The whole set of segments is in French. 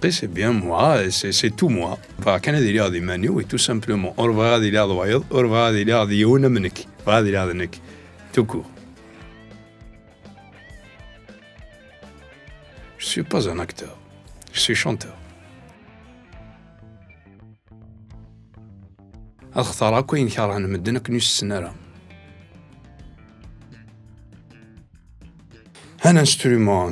Après, c'est bien moi, c'est tout moi. Quand il y a des manios, et tout simplement, on va aller à Douaïd, on va aller à Diouna Menik, on va aller à Nek, tout court. Je ne suis pas un acteur, je suis chanteur. أختار كوين كارهن مدنا كنيش السنارة. Un instrument,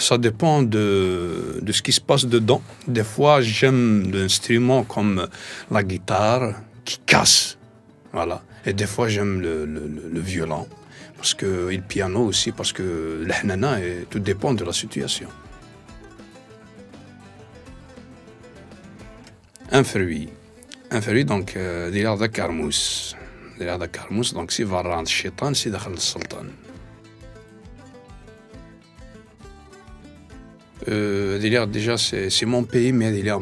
ça dépend de ce qui se passe dedans. Des fois, j'aime l'instrument comme la guitare qui casse, voilà. Et des fois, j'aime le violon, parce que et le piano aussi, parce que l'hnana, tout dépend de la situation. Un fruit, donc ديال هذا كرموس، donc si va عند الشيطان سي داخل السلطان. Déjà, c'est mon pays, mais il est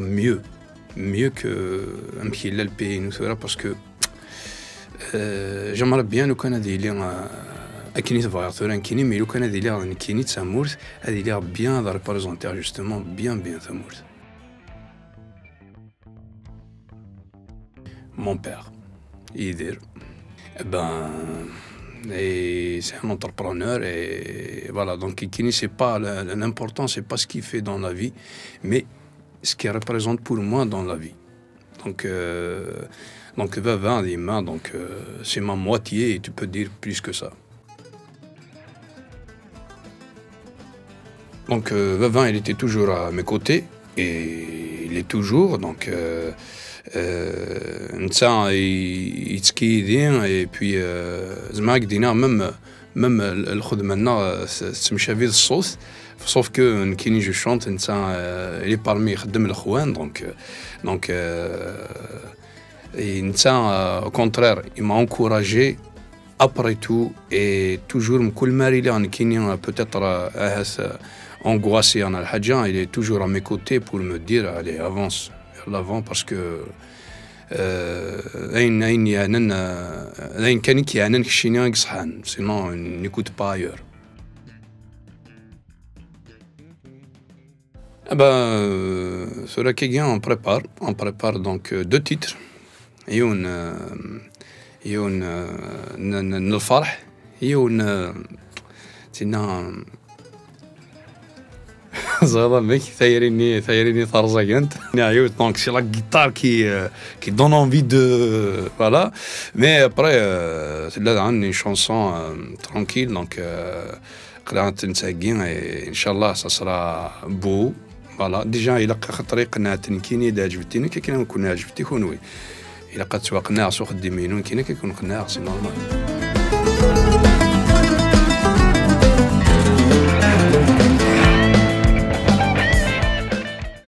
mieux que le pays, nous, parce que j'aimerais bien nous connaître des liens à Kinit Vayathouran Kini, mais nous connaître des liens à Kinit Samour, il est bien représenté, justement, bien Samour. Mon père, Idir, et c'est un entrepreneur et voilà, donc Kini, c'est pas l'important, c'est pas ce qu'il fait dans la vie, mais ce qu'il représente pour moi dans la vie. Donc Vavin, donc c'est ma moitié et tu peux dire plus que ça. Donc Vavin, il était toujours à mes côtés et il est toujours, donc نتا يتكيدين اي بي زعما قدينا ميم الخدمه لنا تمشى في الصوت سوف كو كيني جو شونت نتا لي بارمي يخدم الاخوان دونك نتا كونترير م'a encouragé après tout et toujours كل ماري اللي كاينين peut-être angoissé انا الحاجه il est toujours à mes côtés pour me dire allez avance l'avant parce que sinon on n'écoute pas ailleurs. Sur la Kéguin, on prépare donc deux titres. Il y a une الفرح, il y a une mec, donc c'est la guitare qui donne envie de voilà, mais après c'est là une chanson tranquille, donc et Inch'Allah ça sera beau, voilà. Déjà il a طريق ناتنكيني دا عجبتني كي كنا نكون عجبتي كون وي إلا قد سواقنا سوق الدمينون كينا كيكون قناع سي نورمال.